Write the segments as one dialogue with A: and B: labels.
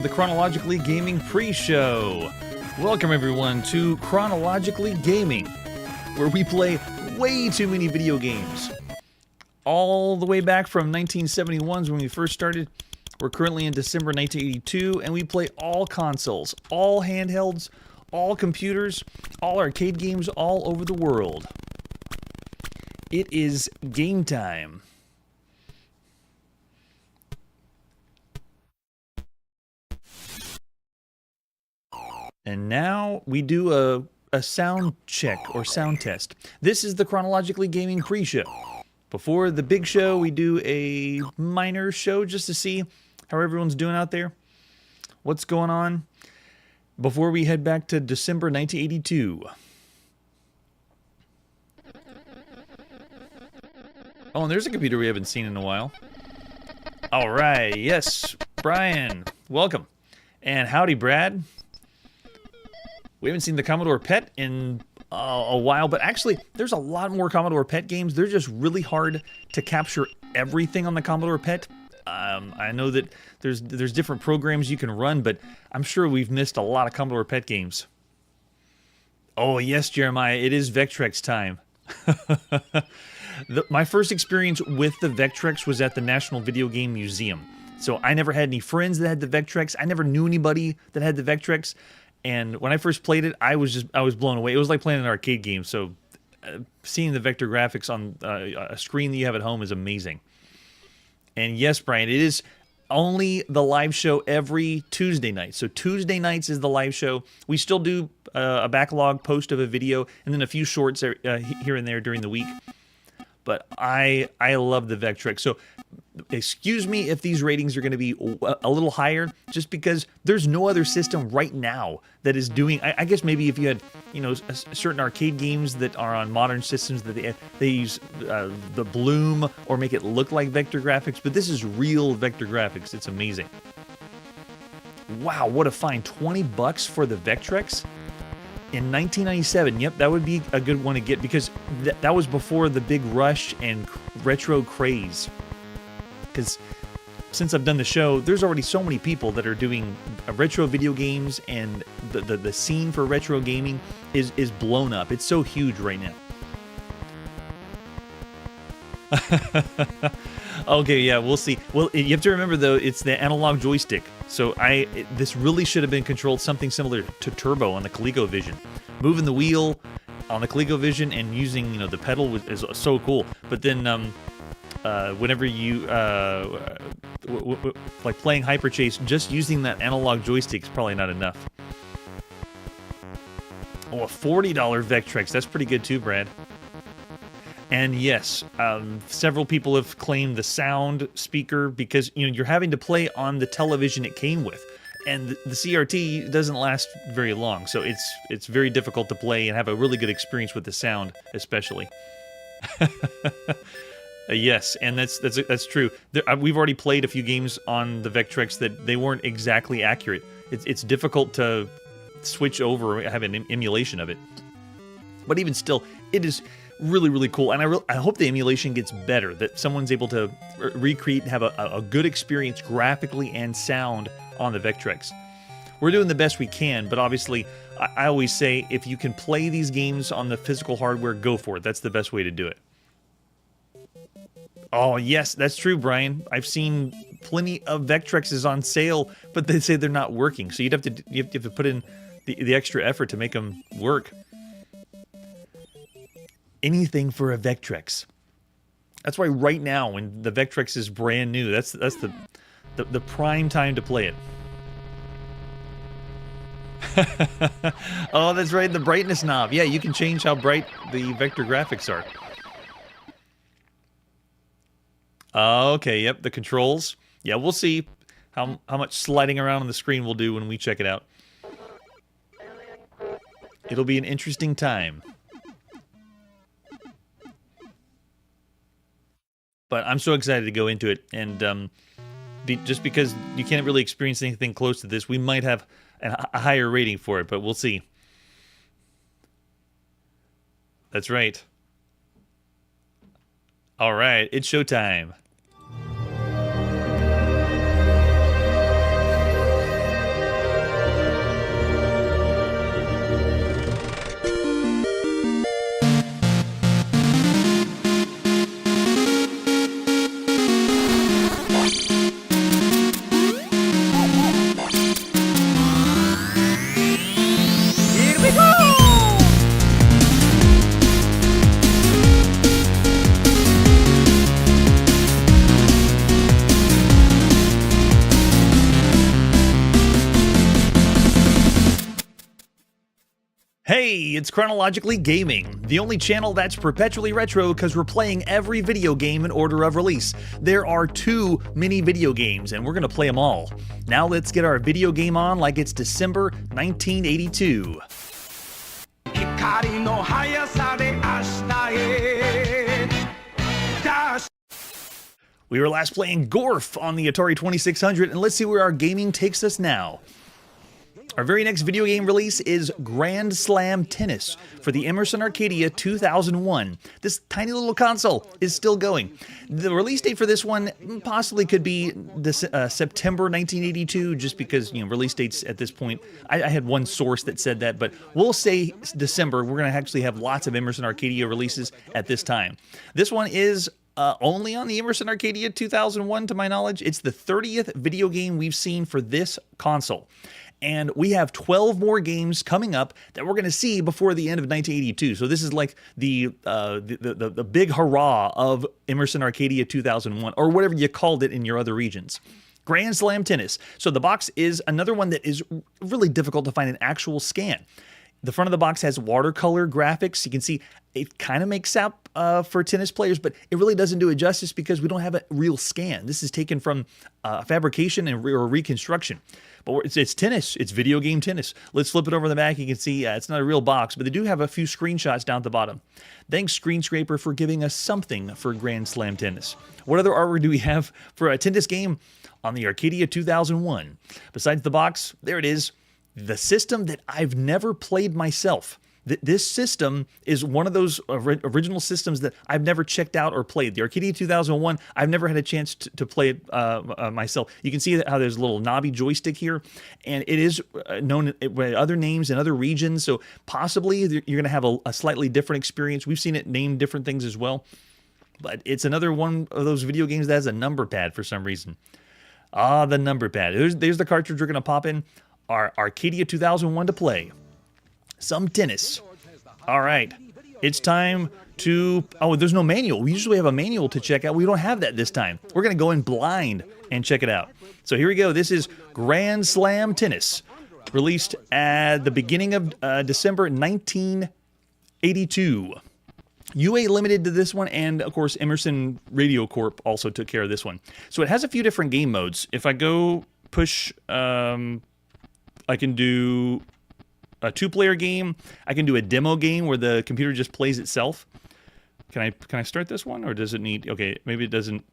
A: The Chronologically Gaming pre-show. Welcome everyone to Chronologically Gaming, where we play way too many video games. All the way back from 1971 when we first started. We're currently in December 1982, and we play all consoles, all handhelds, all computers, all arcade games all over the world. It is game time. And now we do a sound check or sound test. This is the Chronologically Gaming pre-show. Before the big show, we do a minor show just to see how everyone's doing out there. What's going on? Before we head back to December 1982. Oh, and there's a computer we haven't seen in a while. All right, yes, Brian, welcome. And howdy, Brad. We haven't seen the Commodore PET in a while, but actually, there's a lot more Commodore PET games. They're just really hard to capture everything on the Commodore PET. I know that there's different programs you can run, but I'm sure we've missed a lot of Commodore PET games. Oh, yes, Jeremiah, it is Vectrex time. My first experience with the Vectrex was at the National Video Game Museum. So I never had any friends that had the Vectrex. I never knew anybody that had the Vectrex. And when I first played it, I was blown away. It was like playing an arcade game. So seeing the vector graphics on a screen that you have at home is amazing. And yes, Brian, it is only the live show every Tuesday night. So Tuesday nights is the live show. We still do a backlog post of a video and then a few shorts here and there during the week. But I love the Vectrex. So excuse me if these ratings are going to be a little higher, just because there's no other system right now that is doing. I guess maybe if you had, you know, certain arcade games that are on modern systems that they use the bloom or make it look like vector graphics, but this is real vector graphics. It's amazing. Wow, what a find! $20 for the Vectrex. In 1997, yep, that would be a good one to get, because that was before the big rush and retro craze. Because since I've done the show, there's already so many people that are doing retro video games, and the scene for retro gaming is blown up. It's so huge right now. Okay, yeah, we'll see. Well, you have to remember, though, it's the analog joystick. So this really should have been controlled something similar to Turbo on the ColecoVision. Moving the wheel on the ColecoVision and using, you know, the pedal is so cool. But then whenever you like playing HyperChase, just using that analog joystick is probably not enough. Oh, a $40 Vectrex. That's pretty good too, Brad. And yes, several people have claimed the sound speaker, because, you know, you're having to play on the television it came with, and the CRT doesn't last very long, so it's very difficult to play and have a really good experience with the sound, especially. Yes, and that's true. We've already played a few games on the Vectrex that they weren't exactly accurate. It's difficult to switch over or have an emulation of it, but even still, it is really, really cool, and I hope the emulation gets better, that someone's able to recreate and have a good experience graphically and sound on the Vectrex. We're doing the best we can, but obviously, I always say, if you can play these games on the physical hardware, go for it. That's the best way to do it. Oh, yes, that's true, Brian. I've seen plenty of Vectrexes on sale, but they say they're not working, so you have to put in the extra effort to make them work. Anything for a Vectrex. That's why right now, when the Vectrex is brand new, that's the prime time to play it. Oh, that's right, the brightness knob. Yeah, you can change how bright the vector graphics are. Okay, yep, the controls. Yeah, we'll see how much sliding around on the screen we'll do when we check it out. It'll be an interesting time. But I'm so excited to go into it, and just because you can't really experience anything close to this, we might have a higher rating for it, but we'll see. That's right. All right, it's showtime. Hey, it's Chronologically Gaming, the only channel that's perpetually retro because we're playing every video game in order of release. There are too many video games, and we're going to play them all. Now let's get our video game on like it's December 1982. We were last playing Gorf on the Atari 2600, and let's see where our gaming takes us now. Our very next video game release is Grand Slam Tennis for the Emerson Arcadia 2001. This tiny little console is still going. The release date for this one possibly could be September 1982, just because, release dates at this point. I had one source that said that, but we'll say December. We're going to actually have lots of Emerson Arcadia releases at this time. This one is only on the Emerson Arcadia 2001, to my knowledge. It's the 30th video game we've seen for this console. And we have 12 more games coming up that we're going to see before the end of 1982. So this is like the big hurrah of Emerson Arcadia 2001, or whatever you called it in your other regions. Grand Slam Tennis. So the box is another one that is really difficult to find an actual scan. The front of the box has watercolor graphics. You can see it kind of makes out for tennis players, but it really doesn't do it justice because we don't have a real scan. This is taken from fabrication and or reconstruction. But it's tennis. It's video game tennis. Let's flip it over the back. You can see it's not a real box, but they do have a few screenshots down at the bottom. Thanks, Screen Scraper, for giving us something for Grand Slam Tennis. What other artwork do we have for a tennis game on the Arcadia 2001? Besides the box, there it is. The system that I've never played myself. This system is one of those original systems that I've never checked out or played. The Arcadia 2001, I've never had a chance to play it myself. You can see how there's a little knobby joystick here, and it is known by other names in other regions, so possibly you're going to have a slightly different experience. We've seen it named different things as well, but it's another one of those video games that has a number pad for some reason. Ah, the number pad. There's the cartridge we're going to pop in. Our Arcadia 2001 to play. Some tennis. All right. It's time to... Oh, there's no manual. We usually have a manual to check out. We don't have that this time. We're going to go in blind and check it out. So here we go. This is Grand Slam Tennis, released at the beginning of December 1982. UA Limited to this one, and of course Emerson Radio Corp also took care of this one. So it has a few different game modes. If I go push... I can do a two-player game. I can do a demo game where the computer just plays itself. Can I start this one, or does it need... Okay, maybe it doesn't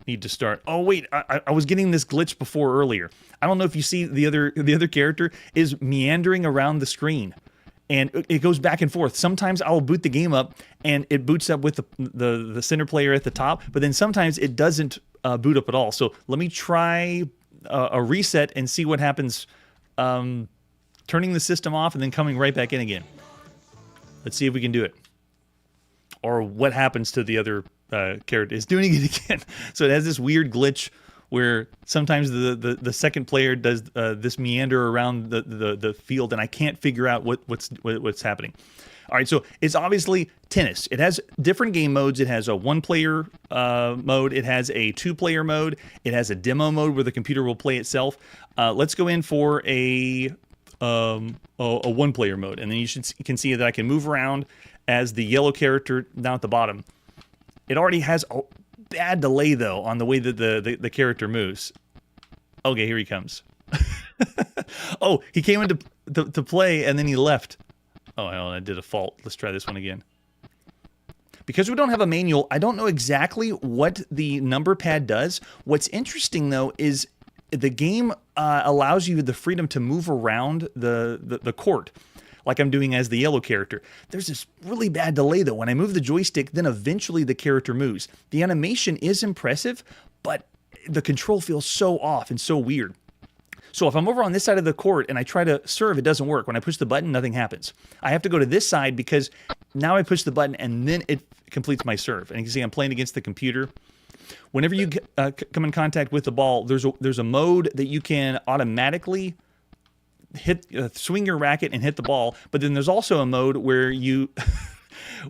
A: need to start. Oh wait, I was getting this glitch before earlier. I don't know if you see the other character is meandering around the screen, and it goes back and forth. Sometimes I'll boot the game up and it boots up with the center player at the top, but then sometimes it doesn't boot up at all. So let me try a reset and see what happens, turning the system off and then coming right back in again. Let's see if we can do it, or what happens to the other character is doing it again. So it has this weird glitch where sometimes the second player does this meander around the field, and I can't figure out what's happening. All right, so it's obviously tennis. It has different game modes. It has a one-player mode. It has a two-player mode. It has a demo mode where the computer will play itself. Let's go in for a one-player mode, and then you can see that I can move around as the yellow character down at the bottom. It already has a bad delay, though, on the way that the character moves. Okay, here he comes. Oh, he came into to play, and then he left. Oh, hell, I did a fault. Let's try this one again. Because we don't have a manual, I don't know exactly what the number pad does. What's interesting, though, is the game allows you the freedom to move around the court, like I'm doing as the yellow character. There's this really bad delay, though. When I move the joystick, then eventually the character moves. The animation is impressive, but the control feels so off and so weird. So if I'm over on this side of the court and I try to serve, it doesn't work. When I push the button, nothing happens. I have to go to this side because now I push the button and then it completes my serve. And you can see I'm playing against the computer. Whenever you come in contact with the ball, there's a mode that you can automatically hit, swing your racket and hit the ball. But then there's also a mode where you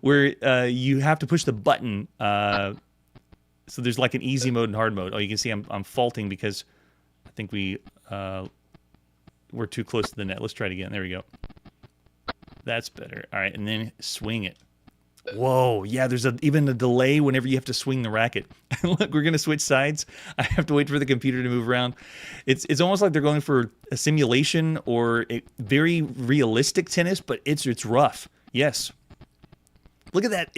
A: you have to push the button. So there's like an easy mode and hard mode. Oh, you can see I'm faulting because I think we're too close to the net. Let's try it again. There we go. That's better. All right, and then swing it. Whoa, yeah, there's even a delay whenever you have to swing the racket. Look, we're going to switch sides. I have to wait for the computer to move around. It's almost like they're going for a simulation or a very realistic tennis, but it's rough. Yes. Look at that.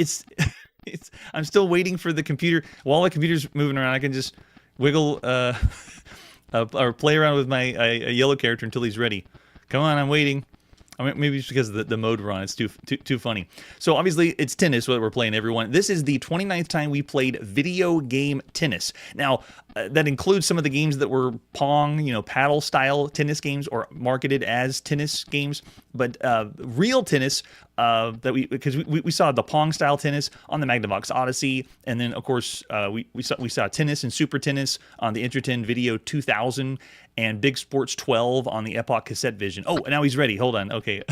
A: I'm still waiting for the computer. While the computer's moving around, I can just wiggle or play around with my yellow character until he's ready. Come on, I'm waiting. I mean, maybe it's because of the mode we're on. It's too funny. So obviously, it's tennis what we're playing, everyone. This is the 29th time we played video game tennis. Now, that includes some of the games that were Pong, paddle-style tennis games or marketed as tennis games. But real tennis, because we saw the Pong-style tennis on the Magnavox Odyssey, and then of course we saw tennis and Super Tennis on the Interten Video 2000 and Big Sports 12 on the Epoch Cassette Vision. Oh, now he's ready. Hold on. Okay.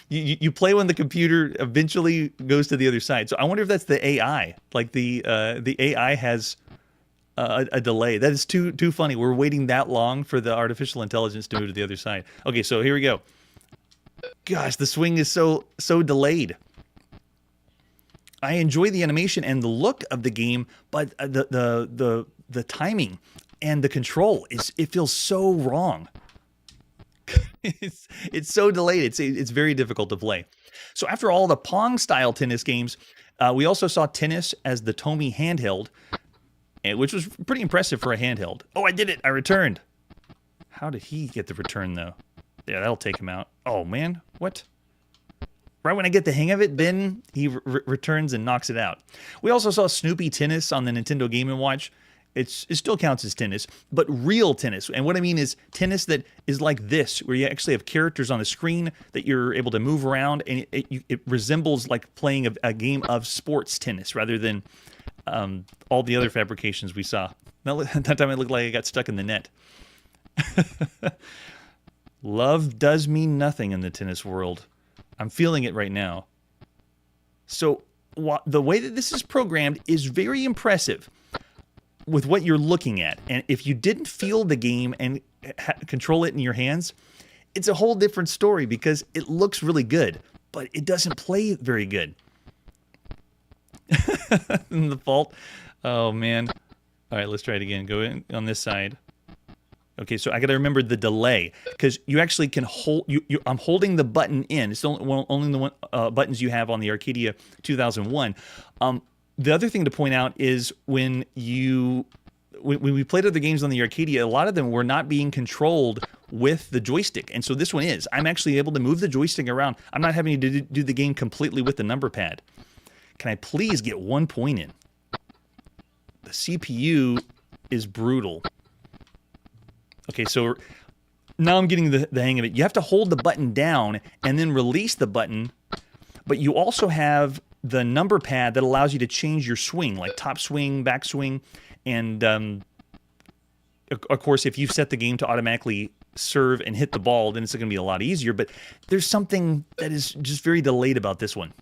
A: you play when the computer eventually goes to the other side. So I wonder if that's the AI. Like the AI has a delay. That is too funny. We're waiting that long for the artificial intelligence to move to the other side. Okay, so here we go. Gosh, the swing is so delayed. I enjoy the animation and the look of the game, but the timing and the control it feels so wrong. It's so delayed. It's very difficult to play. So after all the Pong style tennis games, we also saw tennis as the Tomy handheld, which was pretty impressive for a handheld. Oh, I did it! I returned. How did he get the return though? Yeah, that'll take him out. Oh man, what? Right when I get the hang of it, Ben, he returns and knocks it out. We also saw Snoopy Tennis on the Nintendo Game & Watch. It still counts as tennis, but real tennis. And what I mean is tennis that is like this, where you actually have characters on the screen that you're able to move around, and it resembles like playing a game of sports tennis rather than all the other fabrications we saw. That time it looked like I got stuck in the net. Love does mean nothing in the tennis world. I'm feeling it right now. So the way that this is programmed is very impressive with what you're looking at. And if you didn't feel the game and control it in your hands, it's a whole different story because it looks really good, but it doesn't play very good. The fault. Oh, man. All right, let's try it again. Go in on this side. Okay, so I got to remember the delay because you actually can hold. I'm holding the button in. It's only the buttons you have on the Arcadia 2001. The other thing to point out is when we played other games on the Arcadia, a lot of them were not being controlled with the joystick, and so this one is. I'm actually able to move the joystick around. I'm not having to do the game completely with the number pad. Can I please get 1 point in? The CPU is brutal. Okay, so now I'm getting the hang of it. You have to hold the button down and then release the button, but you also have the number pad that allows you to change your swing, like top swing, back swing, and of course, if you've set the game to automatically serve and hit the ball, then it's going to be a lot easier, but there's something that is just very delayed about this one.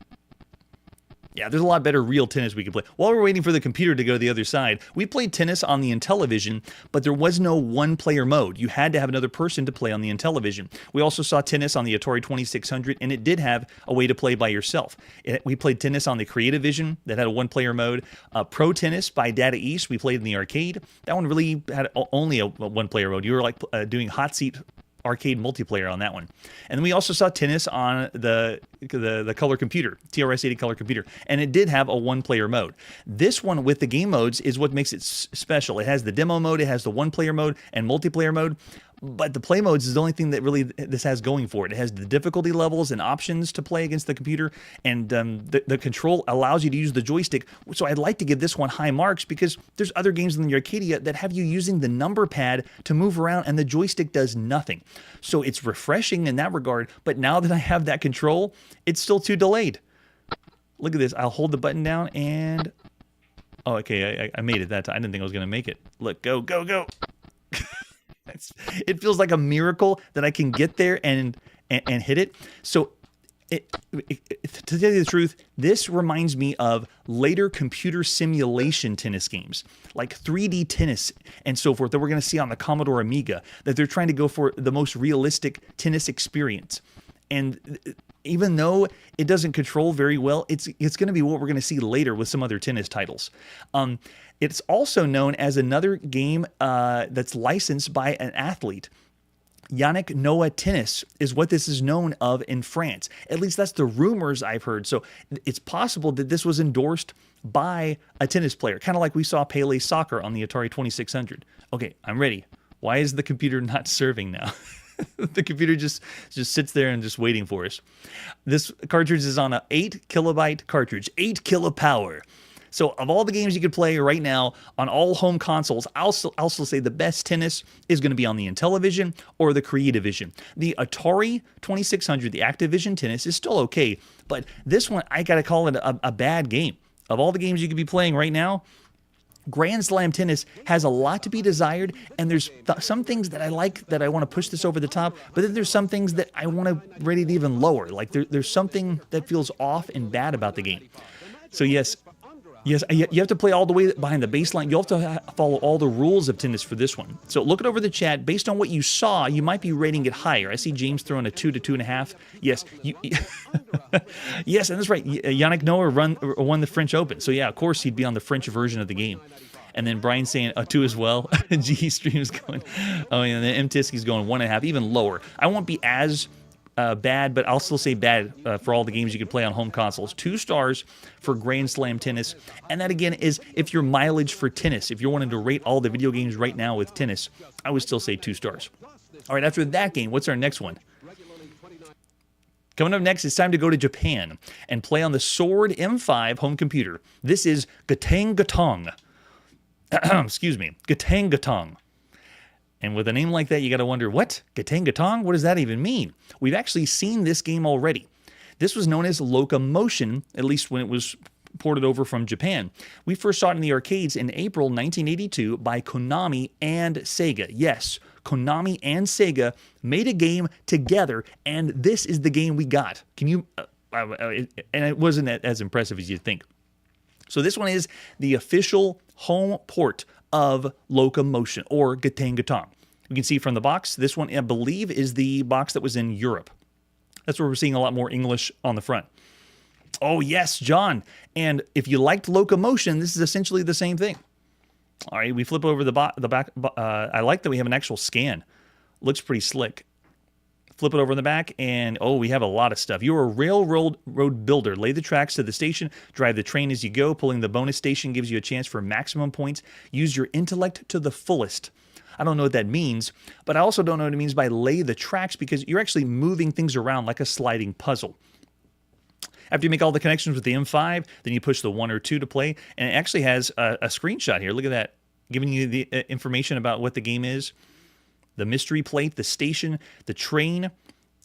A: Yeah, there's a lot better real tennis we could play. While we're waiting for the computer to go to the other side, we played tennis on the Intellivision, but there was no one-player mode. You had to have another person to play on the Intellivision. We also saw tennis on the Atari 2600, and it did have a way to play by yourself. We played tennis on the Creative Vision that had a one-player mode. Pro Tennis by Data East, we played in the arcade. That one really had only a one-player mode. You were like doing hot seat arcade multiplayer on that one. And then we also saw tennis on the color computer, TRS-80 color computer, and it did have a one-player mode. This one with the game modes is what makes it special. It has the demo mode, it has the one-player mode and multiplayer mode, but the play modes is the only thing that really this has going for it. It has the difficulty levels and options to play against the computer, and the control allows you to use the joystick. So I'd like to give this one high marks because there's other games in the Arcadia that have you using the number pad to move around and the joystick does nothing. So it's refreshing in that regard, but now that I have that control, it's still too delayed. Look at this. I'll hold the button down and... Oh, okay, I made it that time. I didn't think I was going to make it. Look, go, go, go. It feels like a miracle that I can get there and hit it. So, to tell you the truth, this reminds me of later computer simulation tennis games, like 3D tennis and so forth, that we're going to see on the Commodore Amiga, that they're trying to go for the most realistic tennis experience. And even though it doesn't control very well, it's going to be what we're going to see later with some other tennis titles. It's also known as another game that's licensed by an athlete. Yannick Noah Tennis is what this is known of in France. At least that's the rumors I've heard. So it's possible that this was endorsed by a tennis player, kind of like we saw Pele Soccer on the Atari 2600. Okay, I'm ready. Why is the computer not serving now? The computer just sits there and just waiting for us. This cartridge is on an 8 kilobyte cartridge, 8 kilopower. So of all the games you could play right now on all home consoles, I'll also say the best tennis is going to be on the Intellivision or the Creativision. The Atari 2600, the Activision tennis, is still okay, but this one, I got to call it a bad game. Of all the games you could be playing right now, Grand Slam tennis has a lot to be desired, and there's some things that I like that I want to push this over the top, but then there's some things that I want to rate it even lower. Like there's something that feels off and bad about the game. So yes, you have to play all the way behind the baseline. You have to follow all the rules of tennis for this one. So look it over the chat. Based on what you saw, you might be rating it higher. I see James throwing a 2 to 2.5. Yes, yes, and that's right. Yannick Noah won the French Open. So yeah, of course he'd be on the French version of the game. And then Brian saying a 2 as well. G Stream's going, oh, and then M Tiski's going 1.5, even lower. I won't be as bad, but I'll still say bad for all the games you can play on home consoles. 2 stars for Grand Slam tennis, and that again is if your mileage for tennis. If you're wanting to rate all the video games right now with tennis, I would still say 2 stars. All right, after that game, what's our next one? Coming up next, it's time to go to Japan and play on the Sword M5 home computer. This is Gatang Gatong. Excuse me, Gatang Gatong. And with a name like that, you got to wonder, what? Gatang Gatong? What does that even mean? We've actually seen this game already. This was known as Locomotion, at least when it was ported over from Japan. We first saw it in the arcades in April 1982 by Konami and Sega. Yes, Konami and Sega made a game together, and this is the game we got. Can you... and it wasn't as impressive as you'd think. So this one is the official home port of Locomotion, or Gatang Gatong. You can see from the box, this one, I believe, is the box that was in Europe. That's where we're seeing a lot more English on the front. Oh, yes, John. And if you liked Locomotion, this is essentially the same thing. All right, we flip over the back. I like that we have an actual scan. Looks pretty slick. Flip it over in the back, and oh, we have a lot of stuff. You're a railroad builder. Lay the tracks to the station, drive the train as you go. Pulling the bonus station gives you a chance for maximum points. Use your intellect to the fullest. I don't know what that means, but I also don't know what it means by lay the tracks, because you're actually moving things around like a sliding puzzle. After you make all the connections with the M5, then you push the 1 or 2 to play, and it actually has a screenshot here. Look at that, giving you the information about what the game is. The mystery plate, the station, the train,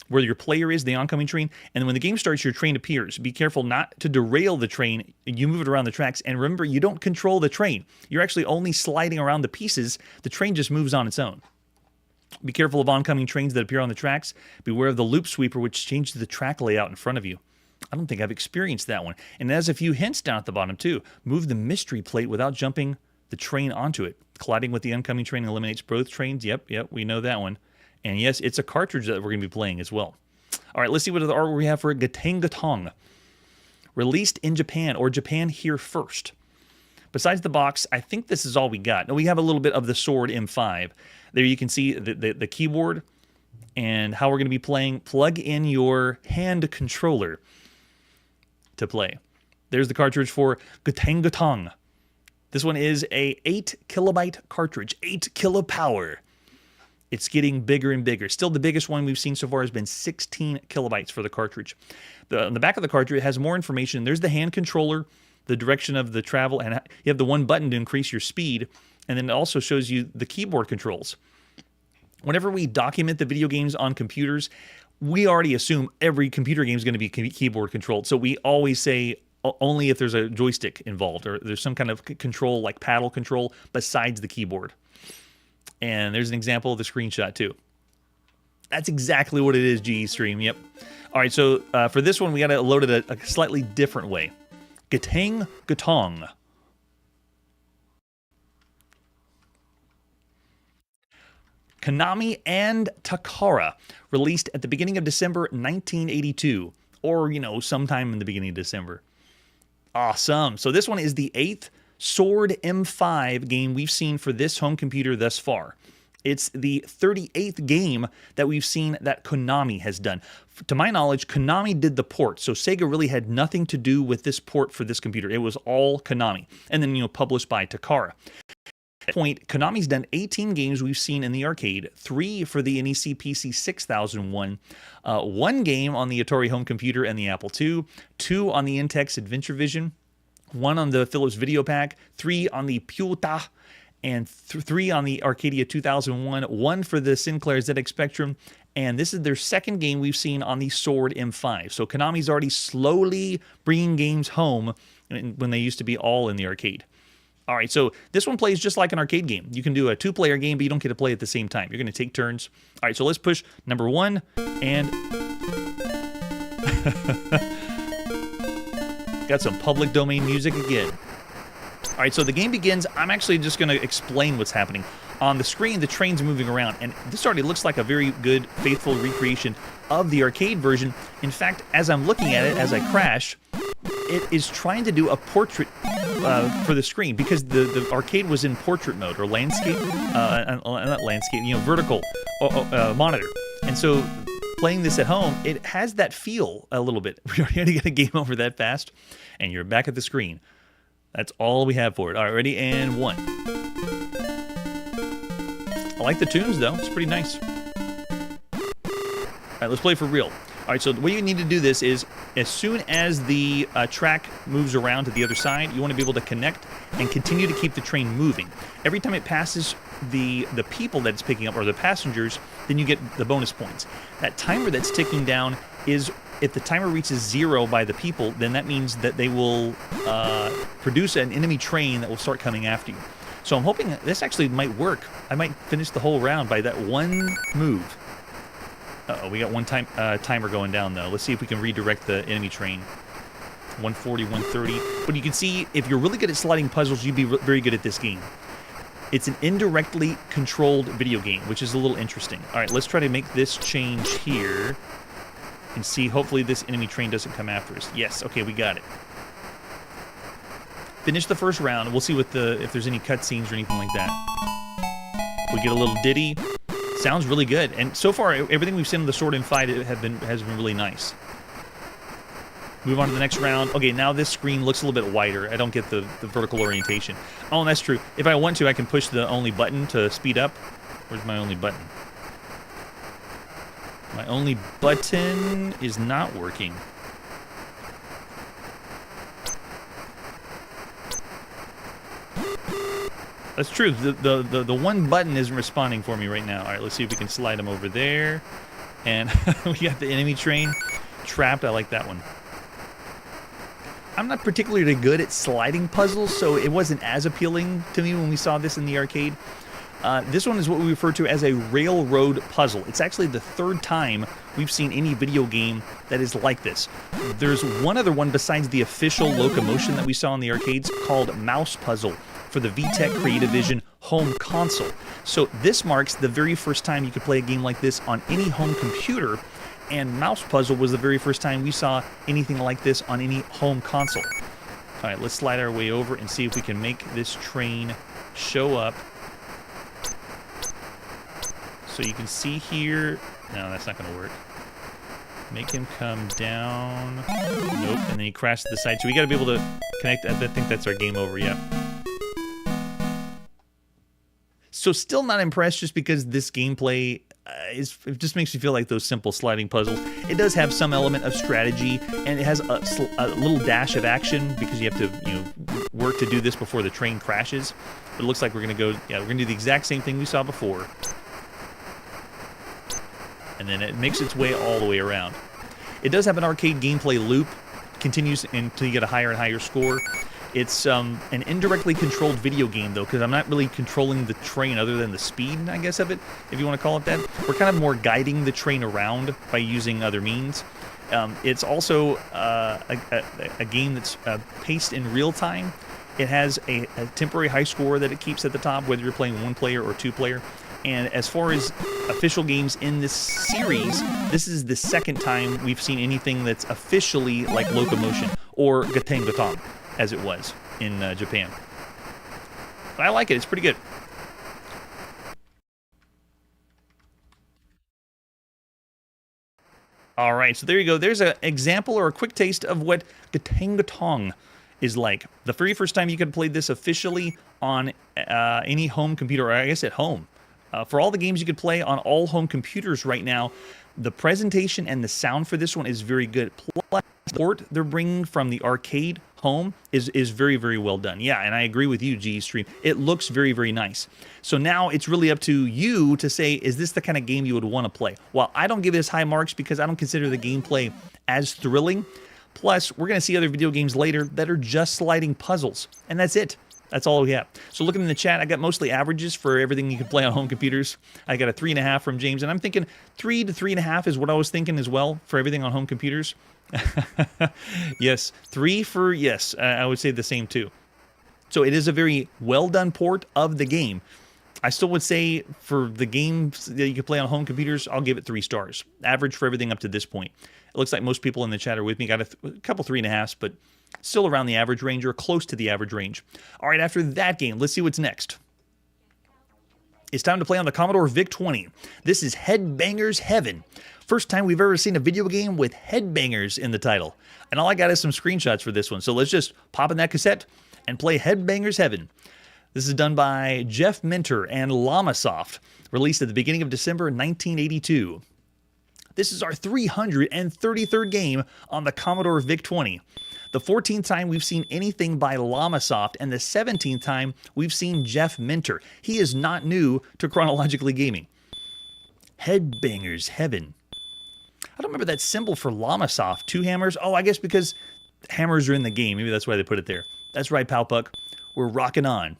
A: where your player is, the oncoming train, and then when the game starts, your train appears. Be careful not to derail the train. You move it around the tracks, and remember, you don't control the train. You're actually only sliding around the pieces. The train just moves on its own. Be careful of oncoming trains that appear on the tracks. Beware of the loop sweeper, which changes the track layout in front of you. I don't think I've experienced that one. And it has a few hints down at the bottom, too. Move the mystery plate without jumping the train onto it. Colliding with the oncoming train eliminates both trains. Yep, we know that one. And yes, it's a cartridge that we're going to be playing as well. All right, let's see what other artwork we have for Gatang Gatong. Released in Japan, or Japan here first. Besides the box, I think this is all we got. Now, we have a little bit of the Sword M5. There you can see the keyboard and how we're going to be playing. Plug in your hand controller to play. There's the cartridge for Gatang Gatong. This one is a 8 kilobyte cartridge, 8 kilopower. It's getting bigger and bigger. Still, the biggest one we've seen so far has been 16 kilobytes for the cartridge. On the back of the cartridge, it has more information. There's the hand controller, the direction of the travel, and you have the one button to increase your speed, and then it also shows you the keyboard controls. Whenever we document the video games on computers, we already assume every computer game is going to be keyboard controlled. So we always say only if there's a joystick involved or there's some kind of control like paddle control besides the keyboard. And there's an example of the screenshot too. That's exactly what it is, GE Stream. Yep. All right, so for this one, we got to load it a slightly different way. Gatang Gatong. Konami and Takara, released at the beginning of December 1982, or, you know, sometime in the beginning of December. Awesome. So this one is the 8th Sword M5 game we've seen for this home computer thus far. It's the 38th game that we've seen that Konami has done. To my knowledge, Konami did the port, so Sega really had nothing to do with this port for this computer. It was all Konami, and then, you know, published by Takara. At that point, Konami's done 18 games we've seen in the arcade, 3 for the NEC PC 6001, 1 game on the Atari home computer and the Apple II, 2 on the Intex Adventure Vision, 1 on the Philips Video Pack, 3 on the Puta, and 3 on the Arcadia 2001, 1 for the Sinclair ZX Spectrum, and this is their 2nd game we've seen on the Sword M5. So Konami's already slowly bringing games home when they used to be all in the arcade. All right, so this one plays just like an arcade game. You can do a 2-player game, but you don't get to play at the same time. You're going to take turns. All right, so let's push number 1, and got some public domain music again. All right, so the game begins. I'm actually just going to explain what's happening. On the screen, the train's moving around, and this already looks like a very good, faithful recreation of the arcade version. In fact, as I'm looking at it, as I crash, it is trying to do a portrait for the screen, because the arcade was in portrait mode, or landscape, not landscape, you know, vertical monitor. And so playing this at home, it has that feel a little bit. We already got a game over that fast, and you're back at the screen. That's all we have for it. All right, ready, and 1. I like the tunes, though. It's pretty nice. All right, let's play for real. All right, so the way you need to do this is, as soon as the track moves around to the other side, you want to be able to connect and continue to keep the train moving. Every time it passes the people that it's picking up, or the passengers, then you get the bonus points. That timer that's ticking down is, if the timer reaches 0 by the people, then that means that they will produce an enemy train that will start coming after you. So I'm hoping that this actually might work. I might finish the whole round by that one move. Uh-oh, we got one timer going down, though. Let's see if we can redirect the enemy train. 140, 130. But you can see, if you're really good at sliding puzzles, you'd be very good at this game. It's an indirectly controlled video game, which is a little interesting. All right, let's try to make this change here and see, hopefully this enemy train doesn't come after us. Yes, okay, we got it. Finish the first round. We'll see if there's any cutscenes or anything like that. We get a little ditty. Sounds really good. And so far, everything we've seen in the Sword M5 has been really nice. Move on to the next round. Okay, now this screen looks a little bit wider. I don't get the vertical orientation. Oh, and that's true. If I want to, I can push the only button to speed up. Where's my only button? My only button is not working. That's true. The one button isn't responding for me right now. All right, let's see if we can slide them over there. And we got the enemy train trapped. I like that one. I'm not particularly good at sliding puzzles, so it wasn't as appealing to me when we saw this in the arcade. This one is what we refer to as a railroad puzzle. It's actually the 3rd time we've seen any video game that is like this. There's one other one besides the official locomotion that we saw in the arcades called Mouse Puzzle for the VTech Creativision home console. So this marks the very first time you could play a game like this on any home computer, and Mouse Puzzle was the very first time we saw anything like this on any home console. All right, let's slide our way over and see if we can make this train show up. So you can see here, no, that's not going to work. Make him come down. Nope, and then he crashed to the side. So we got to be able to connect. I think that's our game over, yeah. So still not impressed, just because this gameplay it just makes me feel like those simple sliding puzzles. It does have some element of strategy, and it has a little dash of action, because you have to work to do this before the train crashes. But it looks like we're gonna we're gonna do the exact same thing we saw before, and then it makes its way all the way around. It does have an arcade gameplay loop, continues until you get a higher and higher score. It's an indirectly controlled video game, though, because I'm not really controlling the train other than the speed, I guess, of it, if you want to call it that. We're kind of more guiding the train around by using other means. It's also a game that's paced in real time. It has a temporary high score that it keeps at the top, whether you're playing 1-player or 2-player. And as far as official games in this series, this is the second time we've seen anything that's officially like Locomotion or Gaten Gaton, as it was in Japan. But I like it. It's pretty good. All right, so there you go. There's an example or a quick taste of what Gatengatong is like. The very first time you could play this officially on any home computer, or I guess at home. For all the games you could play on all home computers right now, the presentation and the sound for this one is very good. Plus, the port they're bringing from the arcade home is very, very well done. Yeah, and I agree with you, G Stream. It looks very, very nice. So now it's really up to you to say, is this the kind of game you would want to play? Well, I don't give it as high marks because I don't consider the gameplay as thrilling. Plus, we're going to see other video games later that are just sliding puzzles, and that's it. That's all we have. So looking in the chat, I got mostly averages for everything you can play on home computers. I got a 3.5 from James, and I'm thinking 3 to 3.5 is what I was thinking as well for everything on home computers. Yes, 3 for yes. I would say the same too. So it is a very well done port of the game. I still would say for the games that you can play on home computers, I'll give it 3 stars. Average for everything up to this point. It looks like most people in the chat are with me. Got a couple 3.5s, but still around the average range or close to the average range. All right, after that game, let's see what's next. It's time to play on the Commodore VIC-20. This is Headbangers Heaven. First time we've ever seen a video game with headbangers in the title. And all I got is some screenshots for this one. So let's just pop in that cassette and play Headbangers Heaven. This is done by Jeff Minter and Llamasoft, released at the beginning of December 1982. This is our 333rd game on the Commodore VIC-20. The 14th time we've seen anything by Llamasoft, and the 17th time we've seen Jeff Minter. He is not new to Chronologically Gaming. Headbangers Heaven. I don't remember that symbol for Llamasoft. 2 hammers? Oh, I guess because hammers are in the game. Maybe that's why they put it there. That's right, Palpuck. We're rocking on.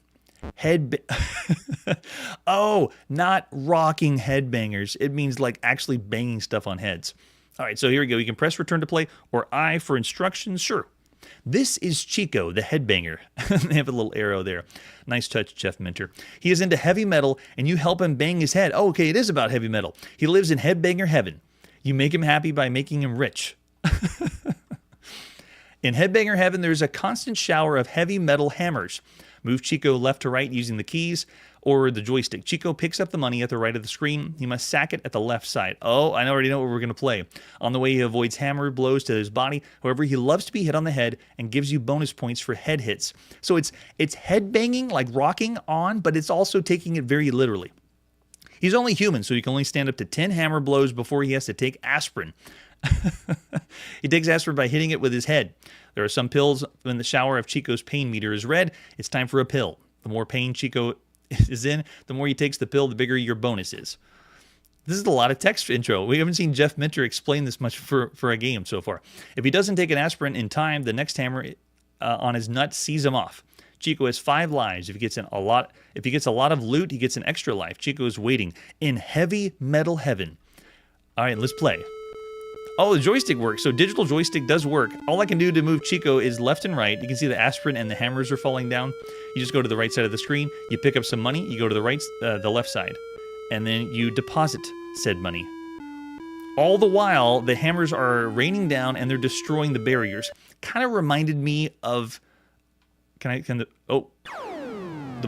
A: Oh, not rocking headbangers. It means like actually banging stuff on heads. All right, so here we go. You can press return to play or I for instructions. Sure. This is Chico, the headbanger. They have a little arrow there. Nice touch, Jeff Minter. He is into heavy metal, and you help him bang his head. Oh, okay, it is about heavy metal. He lives in headbanger heaven. You make him happy by making him rich. In headbanger heaven, there's a constant shower of heavy metal hammers. Move Chico left to right using the keys or the joystick. Chico picks up the money at the right of the screen. He must sack it at the left side. Oh, I already know what we're going to play. On the way, he avoids hammer blows to his body. However, he loves to be hit on the head and gives you bonus points for head hits. So it's head banging, like rocking on, but it's also taking it very literally. He's only human, so he can only stand up to 10 hammer blows before he has to take aspirin. He takes aspirin by hitting it with his head. There are some pills when the shower of Chico's pain meter is red. It's time for a pill. The more pain Chico is in, the more he takes the pill, the bigger your bonus is. This is a lot of text intro. We haven't seen Jeff Minter explain this much for a game so far. If he doesn't take an aspirin in time, the next hammer on his nut sees him off. Chico has 5 lives. If he gets a lot of loot, he gets an extra life. Chico is waiting in heavy metal heaven. All right, let's play. Oh, the joystick works. So digital joystick does work. All I can do to move Chico is left and right. You can see the aspirin and the hammers are falling down. You just go to the right side of the screen. You pick up some money. You go to the left side. And then you deposit said money. All the while, the hammers are raining down and they're destroying the barriers. Kind of reminded me of... the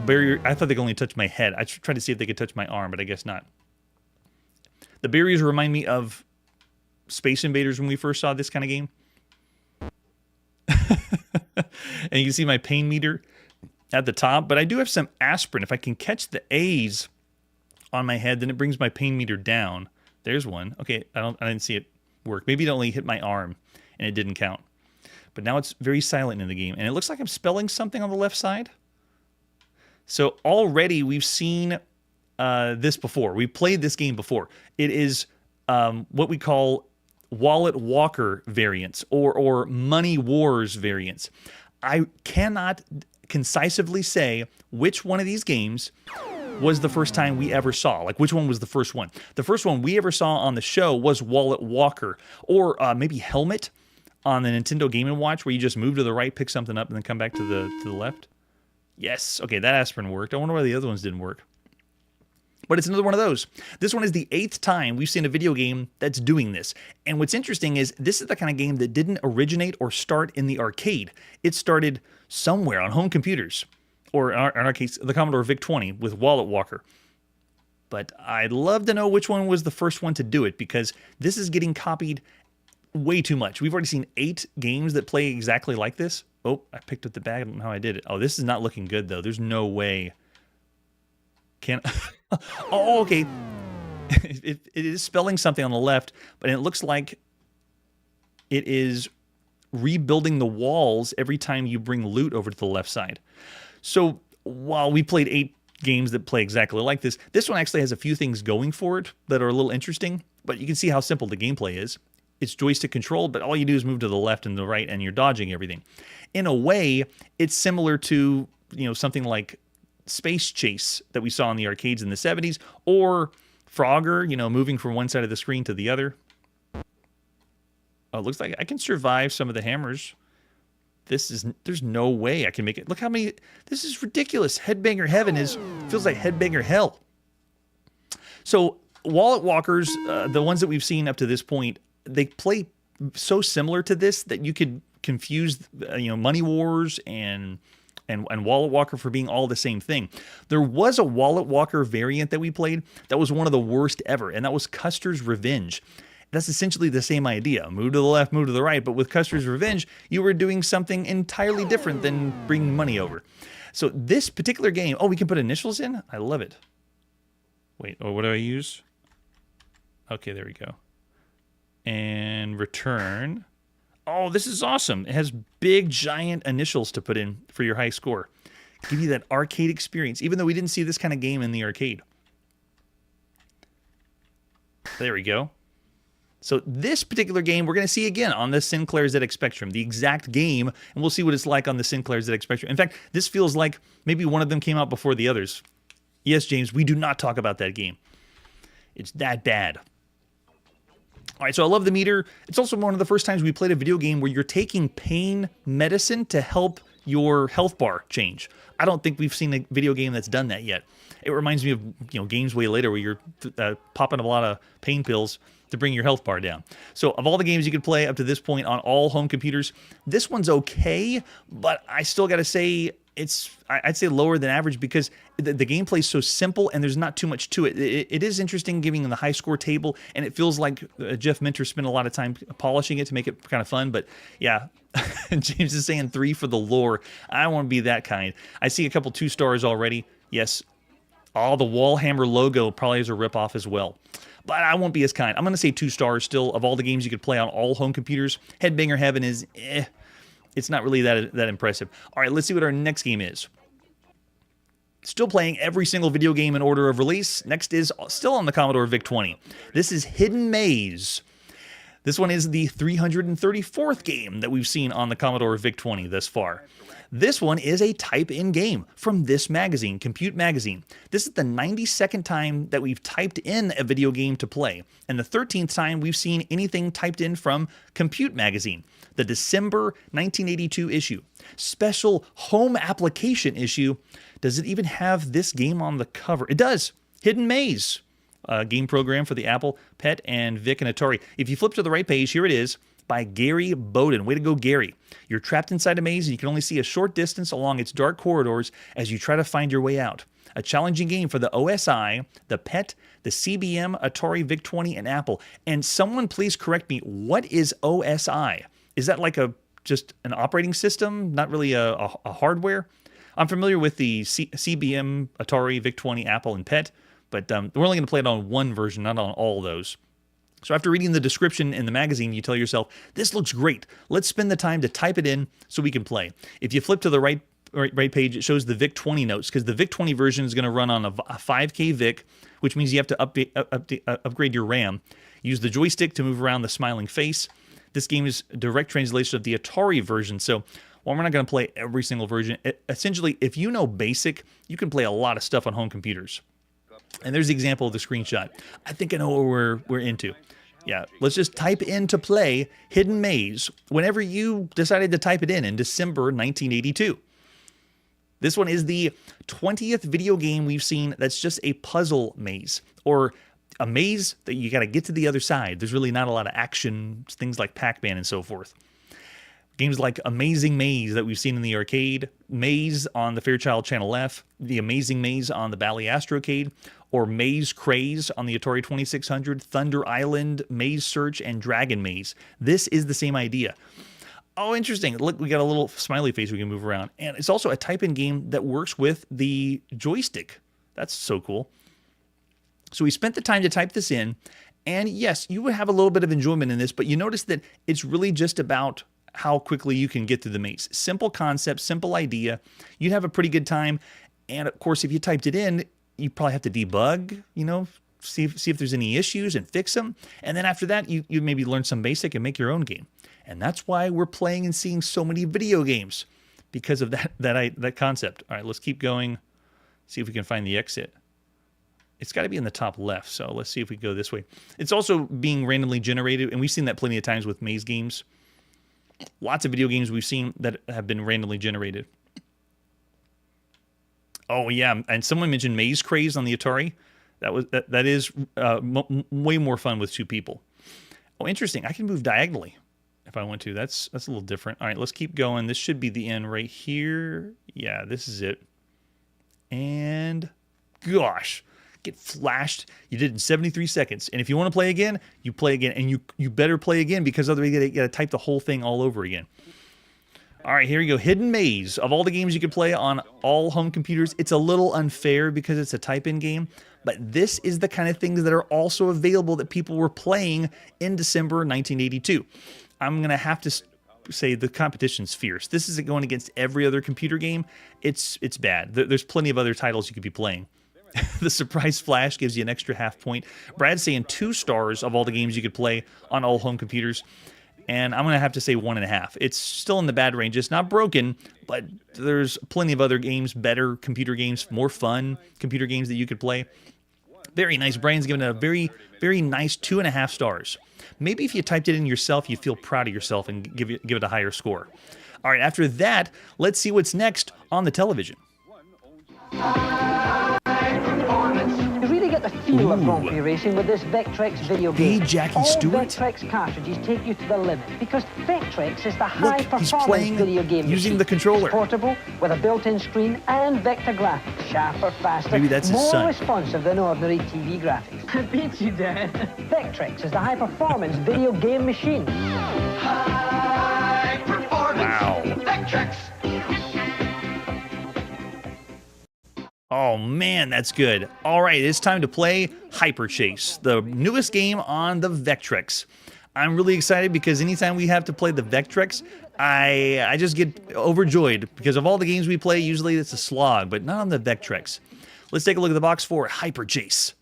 A: barrier... I thought they could only touch my head. I tried to see if they could touch my arm, but I guess not. The barriers remind me of Space Invaders when we first saw this kind of game. And you can see my pain meter at the top, but I do have some aspirin. If I can catch the A's on my head, then it brings my pain meter down. There's one. Okay, I didn't see it work. Maybe it only hit my arm and it didn't count. But now it's very silent in the game, and it looks like I'm spelling something on the left side. So already we've seen this before. We played this game before. It is what we call Wallet Walker variants or Money Wars variants. I cannot concisely say which one of these games was the first time we ever saw. Like, which one was the first one? The first one we ever saw on the show was Wallet Walker, or maybe Helmet on the Nintendo Game & Watch, where you just move to the right, pick something up, and then come back to the left. Yes, okay, that aspirin worked. I wonder why the other ones didn't work. But it's another one of those. This one is the 8th time we've seen a video game that's doing this. And what's interesting is this is the kind of game that didn't originate or start in the arcade. It started somewhere on home computers, or in our case, the Commodore VIC-20 with Wallet Walker. But I'd love to know which one was the first one to do it, because this is getting copied way too much. We've already seen 8 games that play exactly like this. Oh, I picked up the bag. I don't know how I did it. Oh, this is not looking good, though. There's no way. Can oh, okay. It is spelling something on the left, but it looks like it is rebuilding the walls every time you bring loot over to the left side. So while we played 8 games that play exactly like this, this one actually has a few things going for it that are a little interesting, but you can see how simple the gameplay is. It's joystick controlled, but all you do is move to the left and the right, and you're dodging everything. In a way, it's similar to, something like Space Chase that we saw in the arcades in the 70s, or Frogger, moving from one side of the screen to the other. Oh, it looks like I can survive some of the hammers. There's no way I can make it. Look how many, this is ridiculous. Headbanger Heaven feels like Headbanger Hell. So Wallet Walkers, the ones that we've seen up to this point, they play so similar to this that you could confuse, Money Wars and Wallet Walker for being all the same thing. There was a Wallet Walker variant that we played that was one of the worst ever, and that was Custer's Revenge. That's essentially the same idea. Move to the left, move to the right, but with Custer's Revenge, you were doing something entirely different than bringing money over. So this particular game, oh, we can put initials in? I love it. Wait, what do I use? Okay, there we go. And return. Oh, this is awesome. It has big, giant initials to put in for your high score. Give you that arcade experience, even though we didn't see this kind of game in the arcade. There we go. So this particular game we're going to see again on the Sinclair ZX Spectrum, the exact game, and we'll see what it's like on the Sinclair ZX Spectrum. In fact, this feels like maybe one of them came out before the others. Yes, James, we do not talk about that game. It's that bad. All right, so I love the meter. It's also one of the first times we played a video game where you're taking pain medicine to help your health bar change. I don't think we've seen a video game that's done that yet. It reminds me of games way later where you're popping a lot of pain pills to bring your health bar down. So of all the games you could play up to this point on all home computers, this one's okay, but I still got to say I'd say lower than average because the gameplay is so simple and there's not too much to it. It is interesting giving the high score table, and it feels like Jeff Minter spent a lot of time polishing it to make it kind of fun. But yeah, James is saying 3 for the lore. I want to be that kind. I see a couple 2 stars already. Yes. Oh, the Wallhammer logo probably is a ripoff as well. But I won't be as kind. I'm going to say 2 stars still. Of all the games you could play on all home computers, Headbanger Heaven is It's not really that impressive. All right, let's see what our next game is. Still playing every single video game in order of release. Next is still on the Commodore VIC-20. This is Hidden Maze. This one is the 334th game that we've seen on the Commodore VIC-20 thus far. This one is a type-in game from this magazine, Compute Magazine. This is the 92nd time that we've typed in a video game to play, and the 13th time we've seen anything typed in from Compute Magazine, the December 1982 issue. Special home application issue. Does it even have this game on the cover? It does. Hidden Maze. Game program for the Apple, PET, and VIC and Atari. If you flip to the right page, here it is, by Gary Bowden. Way to go, Gary. You're trapped inside a maze and you can only see a short distance along its dark corridors as you try to find your way out. A challenging game for the OSI, the PET, the CBM, Atari, VIC-20, and Apple. And someone please correct me, what is OSI? Is that like just an operating system, not really a hardware? I'm familiar with the CBM, Atari, VIC-20, Apple, and PET, but we're only going to play it on one version, not on all those. So after reading the description in the magazine, you tell yourself, this looks great. Let's spend the time to type it in so we can play. If you flip to the right page, it shows the VIC-20 notes, because the VIC-20 version is going to run on a 5K VIC, which means you have to upgrade your RAM. Use the joystick to move around the smiling face. This game is a direct translation of the Atari version, so while we're not going to play every single version, essentially, if you know BASIC, you can play a lot of stuff on home computers. And there's the example of the screenshot. I think I know what we're into. Yeah, let's just type in to play Hidden Maze whenever you decided to type it in December 1982. This one is the 20th video game we've seen that's just a puzzle maze, or a maze that you got to get to the other side. There's really not a lot of action, things like Pac-Man and so forth. Games like Amazing Maze that we've seen in the arcade, Maze on the Fairchild Channel F, the Amazing Maze on the Bally Astrocade, or Maze Craze on the Atari 2600, Thunder Island, Maze Search, and Dragon Maze. This is the same idea. Oh, interesting. Look, we got a little smiley face we can move around. And it's also a type-in game that works with the joystick. That's so cool. So we spent the time to type this in, and yes, you would have a little bit of enjoyment in this, but you notice that it's really just about how quickly you can get through the maze. Simple concept, simple idea. You'd have a pretty good time. And of course, if you typed it in, you probably have to debug, you know, see if there's any issues and fix them. And then after that, you maybe learn some basic and make your own game. And that's why we're playing and seeing so many video games, because of that concept. All right, let's keep going. See if we can find the exit. It's got to be in the top left, so let's see if we go this way. It's also being randomly generated, and we've seen that plenty of times with maze games. Lots of video games we've seen that have been randomly generated. Oh yeah, and someone mentioned Maze Craze on the Atari. That is way more fun with two people. Oh, interesting. I can move diagonally if I want to. That's a little different. All right, let's keep going. This should be the end right here. Yeah, this is it. And gosh, get flashed. You did it in 73 seconds. And if you want to play again, you play again. And you better play again, because otherwise you got to type the whole thing all over again. All right, here we go. Hidden Maze. Of all the games you could play on all home computers, it's a little unfair because it's a type-in game. But this is the kind of things that are also available that people were playing in December 1982. I'm going to have to say the competition's fierce. This isn't going against every other computer game. It's bad. There's plenty of other titles you could be playing. The surprise flash gives you an extra half point. Brad's saying 2 stars of all the games you could play on all home computers. And I'm going to have to say 1.5. It's still in the bad range. It's not broken, but there's plenty of other games, better computer games, more fun computer games that you could play. Very nice. Brian's given it a very, very nice 2.5 stars. Maybe if you typed it in yourself, you'd feel proud of yourself and give it a higher score. All right, after that, let's see what's next on the television.
B: You really get the feel of bumpy racing with this Vectrex video game.
A: Hey, Jackie Stewart.
B: All Vectrex cartridges take you to the limit, because Vectrex is the high-performance video game
A: using
B: machine.
A: the controller.
B: It's portable, with a built-in screen and vector graphics. Sharper, faster,
A: Maybe that's his
B: more
A: son.
B: Responsive than ordinary TV graphics. I beat you, Dad. Vectrex is the high-performance video game machine. High-performance Vectrex.
A: Oh man, that's good. All right, it's time to play HyperChase, the newest game on the Vectrex. I'm really excited because anytime we have to play the Vectrex, I just get overjoyed, because of all the games we play, usually it's a slog, but not on the Vectrex. Let's take a look at the box for HyperChase,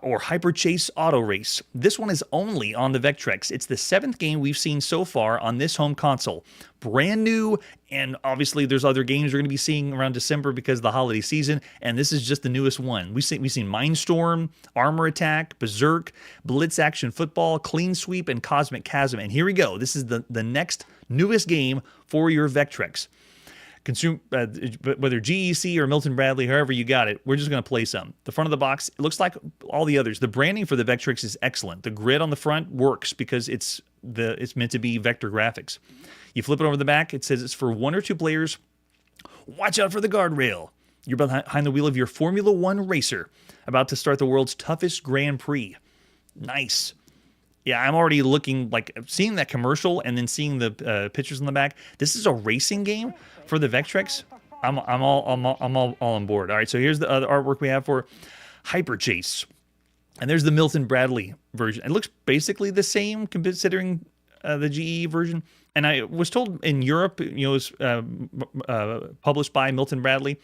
A: or HyperChase Auto Race. This one is only on the Vectrex. It's the 7th game we've seen so far on this home console. Brand new, and obviously there's other games we're going to be seeing around December because of the holiday season, and this is just the newest one. We've seen Mindstorm, Armor Attack, Berserk, Blitz Action Football, Clean Sweep, and Cosmic Chasm. And here we go. This is the next newest game for your Vectrex. Whether GEC or Milton Bradley, however you got it, we're just going to play some. The front of the box, it looks like all the others. The branding for the Vectrex is excellent. The grid on the front works because it's meant to be vector graphics. You flip it over the back, it says it's for 1 or 2 players. Watch out for the guardrail. You're behind the wheel of your Formula 1 racer, about to start the world's toughest Grand Prix. Nice. Yeah, I'm already looking, like, seeing that commercial and then seeing the pictures on the back. This is a racing game for the Vectrex. I'm all on board. All right, so here's the artwork we have for HyperChase. And there's the Milton Bradley version. It looks basically the same considering the GE version. And I was told in Europe, it was published by Milton Bradley,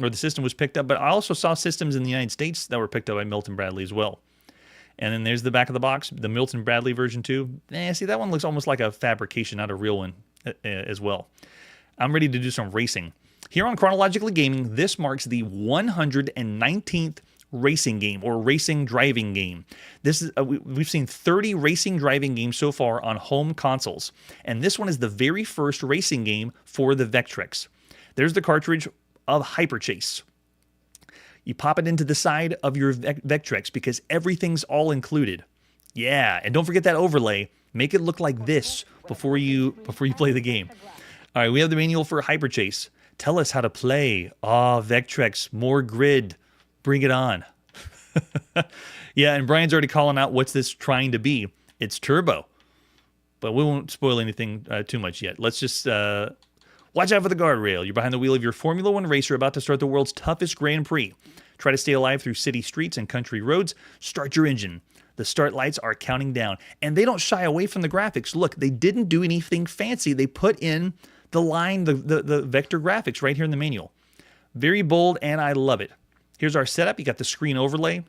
A: or the system was picked up. But I also saw systems in the United States that were picked up by Milton Bradley as well. And then there's the back of the box, the Milton Bradley version too. See, that one looks almost like a fabrication, not a real one as well. I'm ready to do some racing. Here on Chronologically Gaming, this marks the 119th racing game, or racing driving game. This is we've seen 30 racing driving games so far on home consoles, and this one is the very first racing game for the Vectrex. There's the cartridge of HyperChase. You pop it into the side of your Vectrex because everything's all included. Yeah, and don't forget that overlay. Make it look like this before you play the game. All right, we have the manual for HyperChase. Tell us how to play. Vectrex, more grid. Bring it on. Yeah, and Brian's already calling out what's this trying to be. It's turbo. But we won't spoil anything too much yet. Let's just watch out for the guardrail. You're behind the wheel of your Formula One racer about to start the world's toughest Grand Prix. Try to stay alive through city streets and country roads. Start your engine. The start lights are counting down. And they don't shy away from the graphics. Look, they didn't do anything fancy. They put in the line, the vector graphics right here in the manual. Very bold, and I love it. Here's our setup. You got the screen overlay.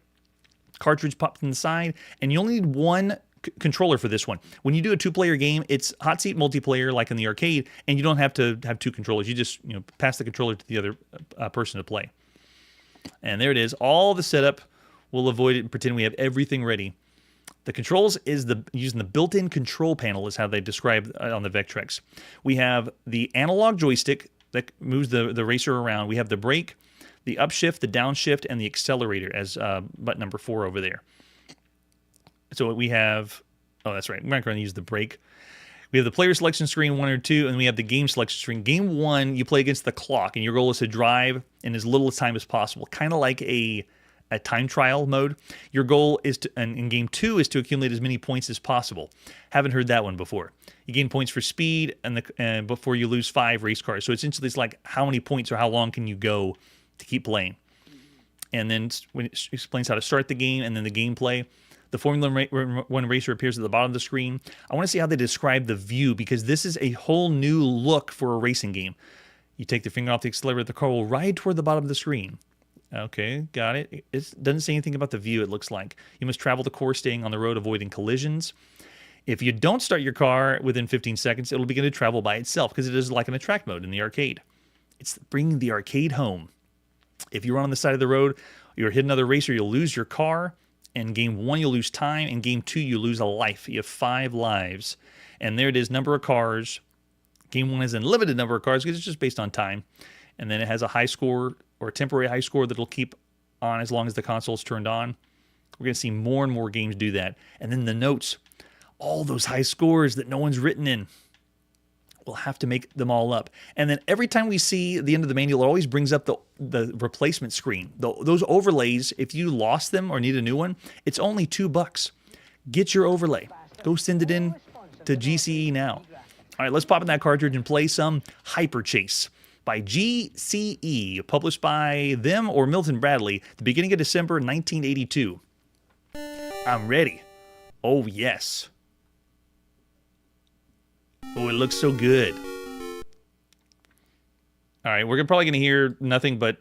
A: Cartridge popped in the side. And you only need one controller for this one. When you do a two-player game, it's hot seat multiplayer like in the arcade, and you don't have to have two controllers. You just pass the controller to the other person to play. And there it is. All the setup. We'll avoid it and pretend we have everything ready. The controls is using the built-in control panel is how they describe on the Vectrex. We have the analog joystick that moves the racer around. We have the brake, the upshift, the downshift, and the accelerator as button number 4 over there. So we have, that's right, we're not going to use the brake. We have the player selection screen 1 or 2, and we have the game selection screen. Game 1, you play against the clock, and your goal is to drive in as little time as possible, kind of like a time trial mode. Your goal is to, and in game 2, is to accumulate as many points as possible. Haven't heard that one before. You gain points for speed, and before you lose 5 race cars. So essentially, it's like how many points or how long can you go to keep playing. And then when it explains how to start the game, and then the gameplay. The Formula One racer appears at the bottom of the screen. I want to see how they describe the view, because this is a whole new look for a racing game. You take the finger off the accelerator, the car will ride toward the bottom of the screen. Okay, got it. It doesn't say anything about the view, it looks like. You must travel the course, staying on the road, avoiding collisions. If you don't start your car within 15 seconds, it'll begin to travel by itself, because it is like an attract mode in the arcade. It's bringing the arcade home. If you run on the side of the road, you're hitting another racer, you'll lose your car. In game 1, you'll lose time. In game 2, you lose a life. You have 5 lives. And there it is, number of cars. Game 1 has a limited number of cars because it's just based on time. And then it has a high score or a temporary high score that'll keep on as long as the console's turned on. We're going to see more and more games do that. And then the notes, all those high scores that no one's written in. We'll have to make them all up. And then every time we see the end of the manual, it always brings up the replacement screen. Those overlays, if you lost them or need a new one, it's only $2. Get your overlay. Go send it in to GCE now. All right, let's pop in that cartridge and play some HyperChase by GCE, published by them or Milton Bradley, the beginning of December 1982. I'm ready. Oh, yes. Oh, it looks so good. All right, we're probably going to hear nothing but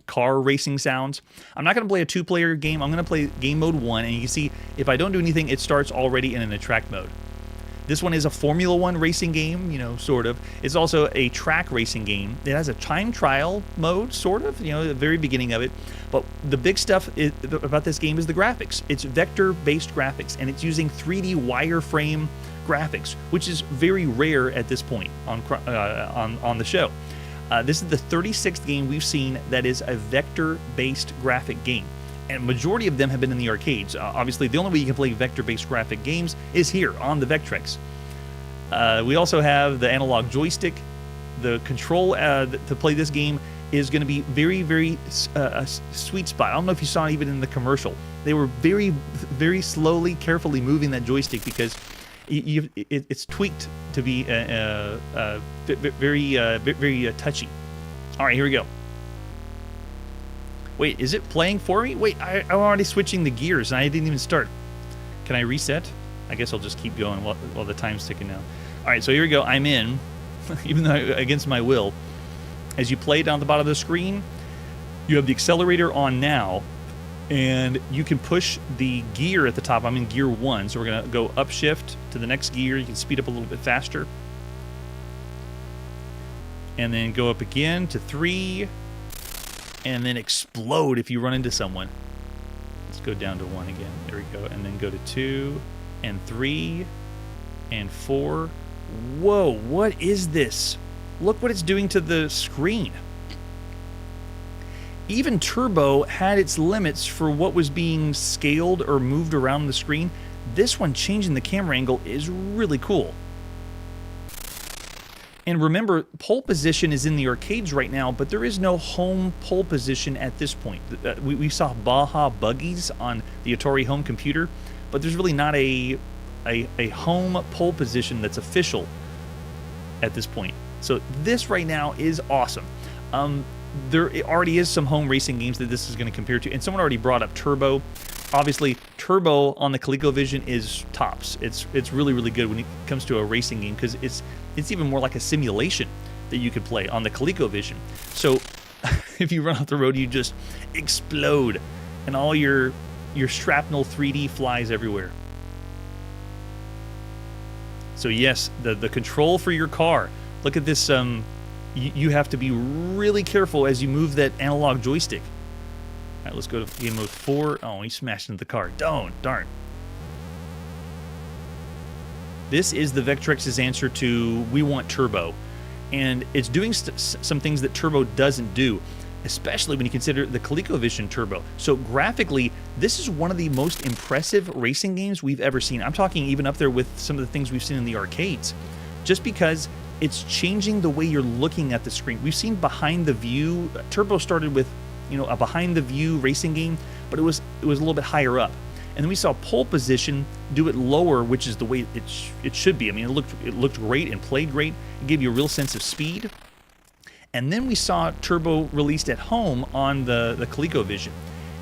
A: car racing sounds. I'm not going to play a 2-player game. I'm going to play game mode 1, and you can see if I don't do anything, it starts already in an attract mode. This one is a Formula One racing game, sort of. It's also a track racing game. It has a time trial mode, sort of, the very beginning of it. But the big stuff about this game is the graphics. It's vector-based graphics, and it's using 3D wireframe graphics, which is very rare at this point on the show. This is the 36th game we've seen that is a vector-based graphic game. And majority of them have been in the arcades. Obviously, the only way you can play vector-based graphic games is here on the Vectrex. We also have the analog joystick. The control to play this game is going to be very, very sweet spot. I don't know if you saw it even in the commercial. They were very, very slowly, carefully moving that joystick because it's tweaked to be very touchy. All right, here we go. Wait, is it playing for me? Wait, I'm already switching the gears and I didn't even start. Can I reset? I guess I'll just keep going while the time's ticking down. All right, so here we go. I'm in, even though against my will. As you play down the bottom of the screen, you have the accelerator on now, and you can push the gear at the top. I'm in gear 1, so we're going to go upshift to the next gear. You can speed up a little bit faster. And then go up again to 3, and then explode if you run into someone. Let's go down to 1 again. There we go. And then go to 2 and 3 and 4. Whoa, what is this? look what it's doing to the screen. Even Turbo had its limits for what was being scaled or moved around the screen. This one, changing the camera angle, is really cool. And remember, pole position is in the arcades right now, but there is no home pole position at this point. We saw Baja Buggies on the Atari home computer, but there's really not a home pole position that's official at this point. So this right now is awesome. There already is some home racing games that this is going to compare to, and someone already brought up Turbo. Obviously, Turbo on the ColecoVision is tops. It's really, really good when it comes to a racing game, because it's even more like a simulation that you could play on the ColecoVision. So if you run off the road, you just explode, and all your shrapnel 3D flies everywhere. So yes, the control for your car. Look at this. You have to be really careful as you move that analog joystick. All right, let's go to game mode 4. Oh, he smashed into the car. Darn. This is the Vectrex's answer to we want Turbo. And it's doing some things that Turbo doesn't do, especially when you consider the ColecoVision Turbo. So graphically, this is one of the most impressive racing games we've ever seen. I'm talking even up there with some of the things we've seen in the arcades, just because it's changing the way you're looking at the screen. We've seen behind the view. Turbo started with, a behind the view racing game, but it was a little bit higher up. And then we saw pole position do it lower, which is the way it should be. I mean, it looked great and played great. It gave you a real sense of speed. And then we saw Turbo released at home on the ColecoVision.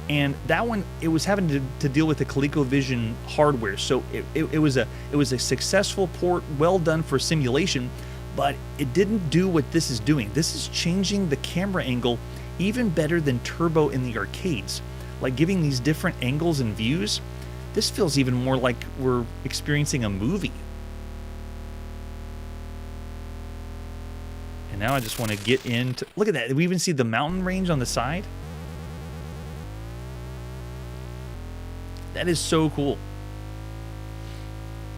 A: And that one, it was having to deal with the ColecoVision hardware. So it was a successful port, well done for simulation, but it didn't do what this is doing. This is changing the camera angle even better than Turbo in the arcades. Like giving these different angles and views, this feels even more like we're experiencing a movie. And now I just want to get into, look at that. We even see the mountain range on the side. That is so cool.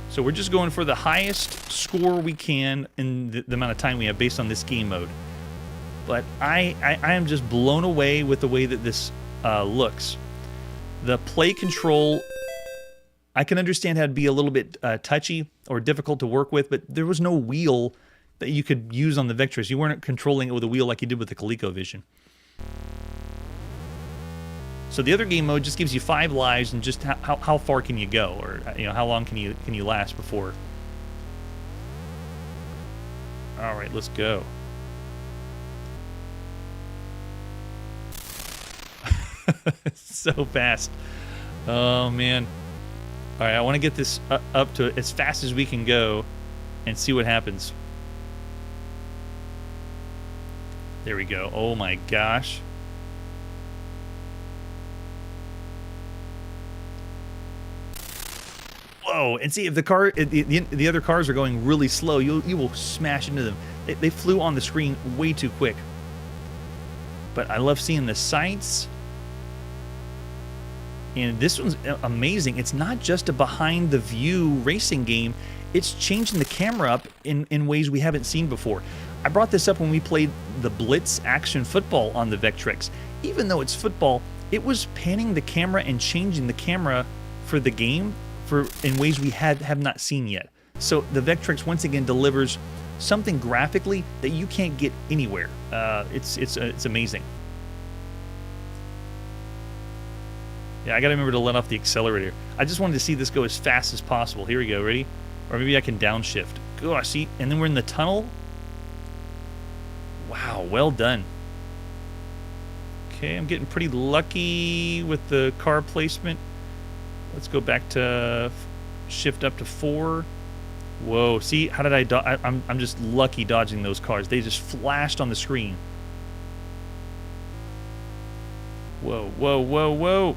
A: So we're just going for the highest score we can in the amount of time we have based on this game mode. But I am just blown away with the way that this looks. The play control, I can understand how to be a little bit touchy or difficult to work with, but there was no wheel that you could use on the Vectrex. You weren't controlling it with a wheel like you did with the ColecoVision. So the other game mode just gives you 5 lives and just how far can you go, or how long can you last before. All right, let's go. So fast. Oh man. All right, I want to get this up to as fast as we can go and see what happens. There we go. Oh my gosh. Whoa, and see if the car, the other cars are going really slow, you will smash into them. They flew on the screen way too quick. But I love seeing the sights. And this one's amazing. It's not just a behind the view racing game. It's changing the camera up in ways we haven't seen before. I brought this up when we played the Blitz Action Football on the Vectrex. Even though it's football, it was panning the camera and changing the camera for the game in ways we have not seen yet. So the Vectrex once again delivers something graphically that you can't get anywhere. It's amazing. Yeah, I gotta remember to let off the accelerator. I just wanted to see this go as fast as possible. Here we go, ready? Or maybe I can downshift. Gosh, see, and then we're in the tunnel. Wow, well done. Okay, I'm getting pretty lucky with the car placement. Let's go back to shift up to 4. Whoa, see, how did I dodge? I'm just lucky dodging those cars. They just flashed on the screen. Whoa, whoa, whoa, whoa.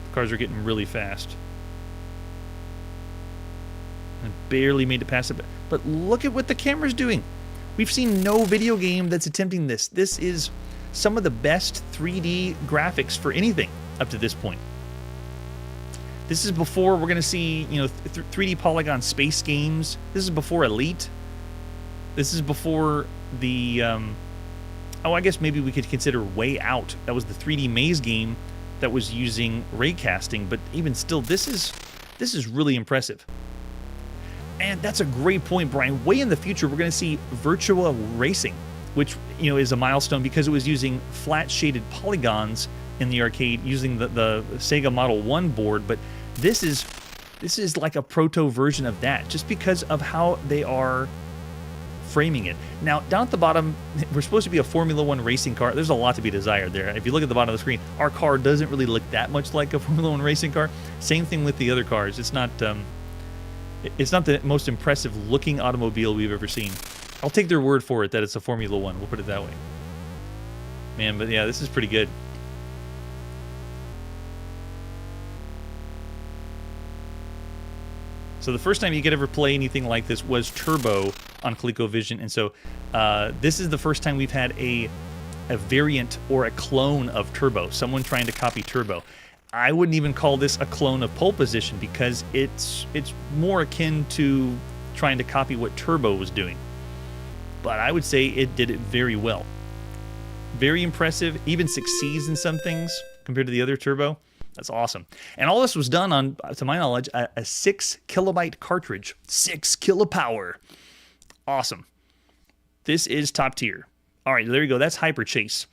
A: The cars are getting really fast. I barely made it past it, but look at what the camera's doing. We've seen no video game that's attempting this. This is some of the best 3D graphics for anything up to this point. This is before we're going to see, 3D polygon space games. This is before Elite. This is before the, oh, I guess maybe we could consider Way Out. That was the 3D maze game that was using raycasting, but even still, this is really impressive. And that's a great point, Brian. Way in the future, we're going to see Virtua Racing, which, you know, is a milestone because it was using flat shaded polygons in the arcade using the Sega Model 1 board, but this is like a proto version of that, just because of how they are framing it. Now, down at the bottom, we're supposed to be a Formula One racing car. There's a lot to be desired there. If you look at the bottom of the screen, our car doesn't really look that much like a Formula One racing car. Same thing with the other cars. It's not the most impressive looking automobile we've ever seen. I'll take their word for it that it's a Formula One. We'll put it that way. Man, but yeah, this is pretty good. So the first time you could ever play anything like this was Turbo on ColecoVision, and so this is the first time we've had a variant or a clone of Turbo, someone trying to copy Turbo. I wouldn't even call this a clone of Pole Position because it's more akin to trying to copy what Turbo was doing. But I would say it did it very well. Very impressive, even succeeds in some things compared to the other Turbo. That's awesome. And all this was done on, to my knowledge, a 6 kilobyte cartridge. 6 kilopower. Awesome. This is top tier. All right, there you go. That's HyperChase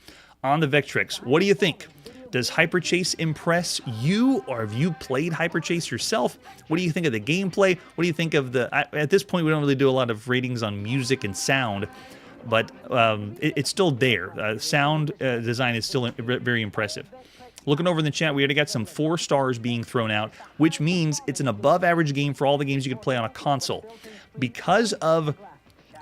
A: on the Vectrex. What do you think? Does HyperChase impress you, or have you played HyperChase yourself? What do you think of the gameplay? What do you think of the... At this point, we don't really do a lot of ratings on music and sound, but it's still there. Sound design is still very impressive. Looking over in the chat, we already got some 4 stars being thrown out, which means it's an above-average game for all the games you could play on a console. Because of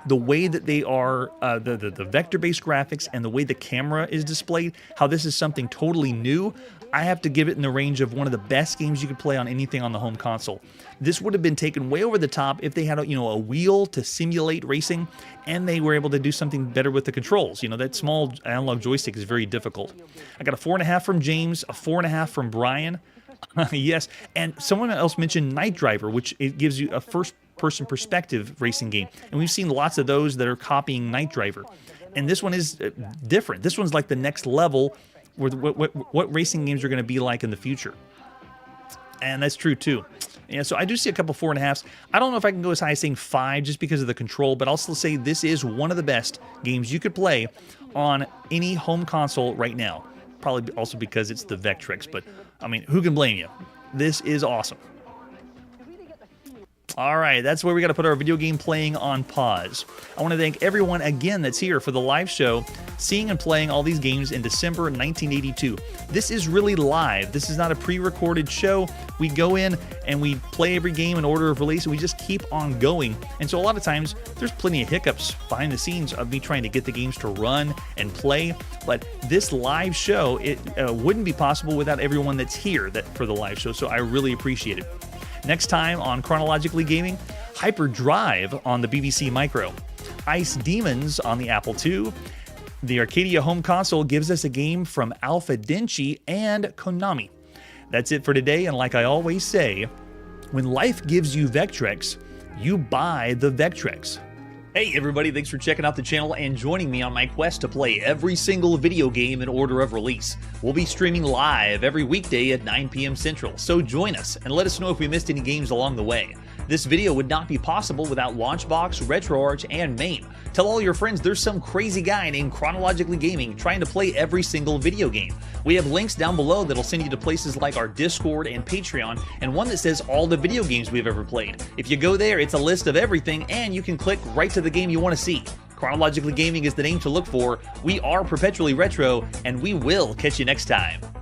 A: the way that they are, the vector-based graphics and the way the camera is displayed, how this is something totally new, I have to give it in the range of one of the best games you could play on anything on the home console. This would have been taken way over the top if they had a wheel to simulate racing, and they were able to do something better with the controls. That small analog joystick is very difficult. I got a 4.5 from James, a 4.5 from Brian. Yes, and someone else mentioned Night Driver, which it gives you a first-person perspective racing game, and we've seen lots of those that are copying Night Driver. And this one is different. This one's like the next level, where what racing games are going to be like in the future. And that's true too. Yeah, so I do see a couple 4.5s. I don't know if I can go as high as saying 5 just because of the control, but I'll still say this is one of the best games you could play on any home console right now. Probably also because it's the Vectrex, but I mean, who can blame you? This is awesome. All right, that's where we got to put our video game playing on pause. I want to thank everyone again that's here for the live show, seeing and playing all these games in December 1982. This is really live. This is not a pre-recorded show. We go in and we play every game in order of release, and we just keep on going. And so a lot of times, there's plenty of hiccups behind the scenes of me trying to get the games to run and play. But this live show, it wouldn't be possible without everyone that's here for the live show, so I really appreciate it. Next time on Chronologically Gaming, Hyperdrive on the BBC Micro, Ice Demons on the Apple II, the Arcadia home console gives us a game from Alpha Denchi and Konami. That's it for today, and like I always say, when life gives you Vectrex, you buy the Vectrex. Hey everybody, thanks for checking out the channel and joining me on my quest to play every single video game in order of release. We'll be streaming live every weekday at 9 p.m. Central, so join us and let us know if we missed any games along the way. This video would not be possible without Launchbox, RetroArch, and MAME. Tell all your friends there's some crazy guy named Chronologically Gaming trying to play every single video game. We have links down below that'll send you to places like our Discord and Patreon, and one that says all the video games we've ever played. If you go there, it's a list of everything, and you can click right to the game you want to see. Chronologically Gaming is the name to look for. We are perpetually retro, and we will catch you next time.